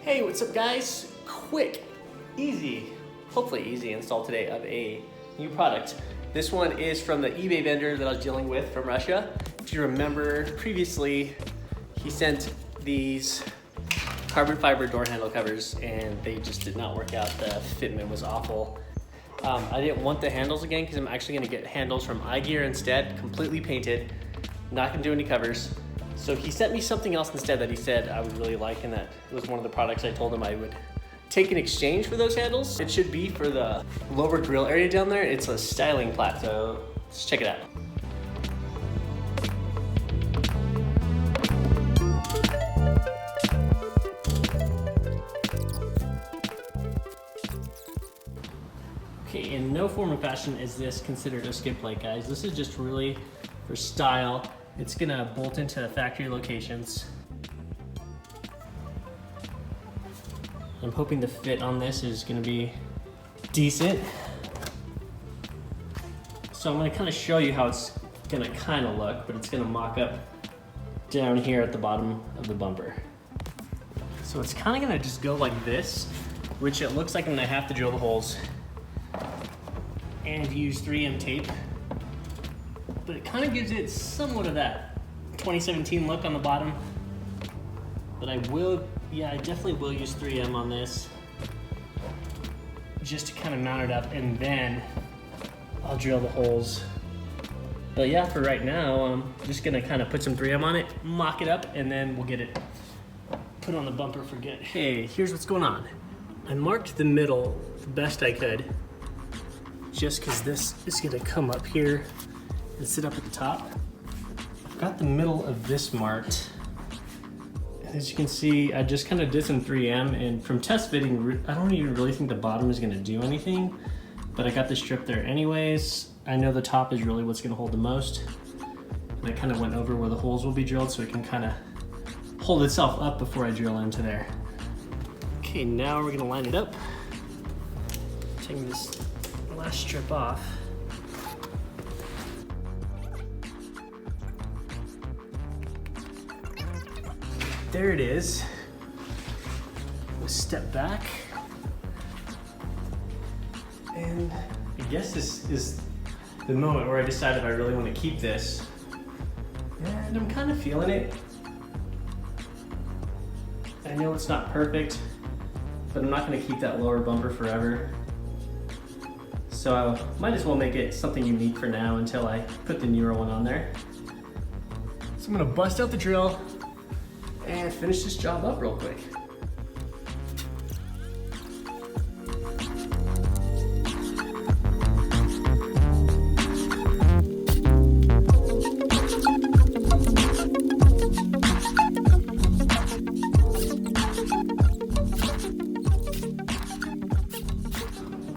Hey, what's up guys? Quick, easy, hopefully easy install today of a new product. This one is from the eBay vendor that I was dealing with from Russia. If you remember previously, he sent these carbon fiber door handle covers and they just did not work out. The fitment was awful. I didn't want the handles again because I'm actually gonna get handles from iGear instead, completely painted, not gonna do any covers. So he sent me something else instead that he said I would really like, and that was one of the products I told him I would take in exchange for those handles. It should be for the lower grill area down there. It's a styling plat, so let's check it out. Okay, in no form or fashion is this considered a skid plate, guys. This is just really for style. It's gonna bolt into factory locations. I'm hoping the fit on this is gonna be decent. So I'm gonna kind of show you how it's gonna kind of look, but it's gonna mock up down here at the bottom of the bumper. So it's kind of gonna just go like this, which it looks like I'm gonna have to drill the holes and use 3M tape. But it kind of gives it somewhat of that 2017 look on the bottom. But I definitely will use 3M on this just to kind of mount it up, and then I'll drill the holes. But yeah, for right now, I'm just gonna kind of put some 3M on it, mock it up, and then we'll get it put on the bumper for good. Hey, here's what's going on. I marked the middle the best I could, just because this is gonna come up here and sit up at the top. I've got the middle of this marked. As you can see, I just kind of did some 3M, and from test fitting, I don't even really think the bottom is gonna do anything, but I got the strip there anyways. I know the top is really what's gonna hold the most. And I kind of went over where the holes will be drilled so it can kind of hold itself up before I drill into there. Okay, now we're gonna line it up. Taking this last strip off. There it is. We'll step back. And I guess this is the moment where I decided I really want to keep this. And I'm kind of feeling it. I know it's not perfect, but I'm not going to keep that lower bumper forever. So I might as well make it something unique for now until I put the newer one on there. So I'm going to bust out the drill and finish this job up real quick.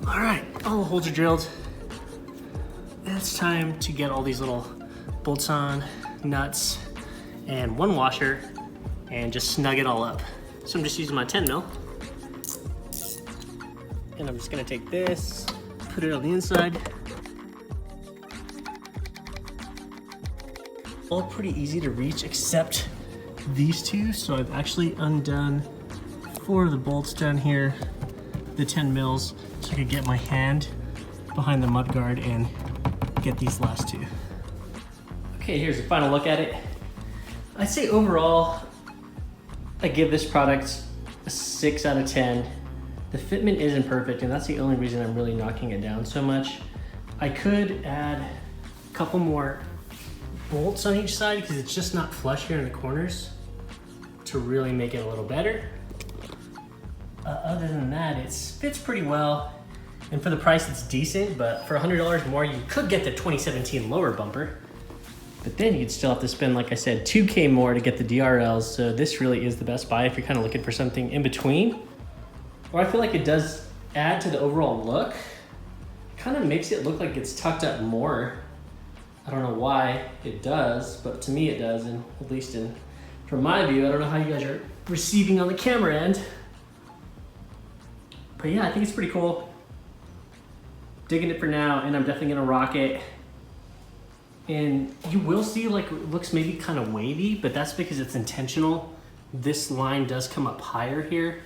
All right, all the holes are drilled. It's time to get all these little bolts on, nuts, and one washer, and just snug it all up. So I'm just using my 10 mil. And I'm just gonna take this, put it on the inside. All pretty easy to reach except these two. So I've actually undone 4 of the bolts down here, the 10 mils, so I could get my hand behind the mudguard and get these last 2. Okay, here's a final look at it. I'd say overall, I give this product a 6 out of 10. The fitment isn't perfect, and that's the only reason I'm really knocking it down so much. I could add a couple more bolts on each side because it's just not flush here in the corners to really make it a little better. Other than that, it fits pretty well. And for the price, it's decent, but for $100 more, you could get the 2017 lower bumper. But then you'd still have to spend, like I said, $2K more to get the DRLs. So this really is the best buy if you're kind of looking for something in between. Or I feel like it does add to the overall look. It kind of makes it look like it's tucked up more. I don't know why it does, but to me it does, and at least from my view. I don't know how you guys are receiving on the camera end. But yeah, I think it's pretty cool. Digging it for now, and I'm definitely gonna rock it. And you will see, like, it looks maybe kind of wavy, but that's because it's intentional. This line does come up higher here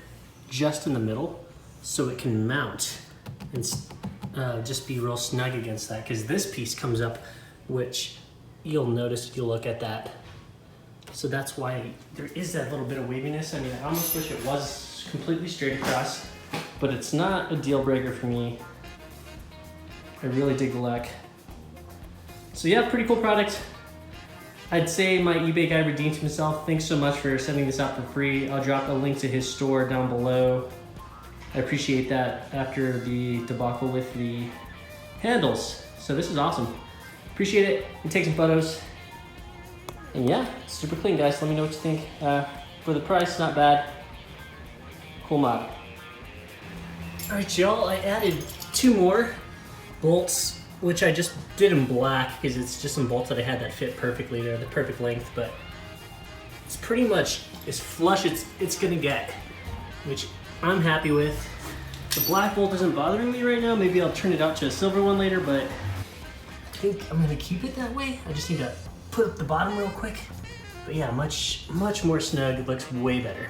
just in the middle so it can mount and just be real snug against that, because this piece comes up, which you'll notice if you look at that. So that's why there is that little bit of waviness. I mean, I almost wish it was completely straight across, but it's not a deal breaker for me. I really dig the look. So yeah, pretty cool product. I'd say my eBay guy redeemed himself. Thanks so much for sending this out for free. I'll drop a link to his store down below. I appreciate that after the debacle with the handles. So this is awesome. Appreciate it. And take some photos. And yeah, super clean, guys. Let me know what you think. For the price, not bad. Cool mod. All right, y'all, I added 2 more bolts, which I just did in black because it's just some bolts that I had that fit perfectly. They're the perfect length, but it's pretty much as flush it's gonna get, which I'm happy with. The black bolt isn't bothering me right now. Maybe I'll turn it out to a silver one later, but I think I'm gonna keep it that way. I just need to put up the bottom real quick. But yeah, much more snug. It looks way better.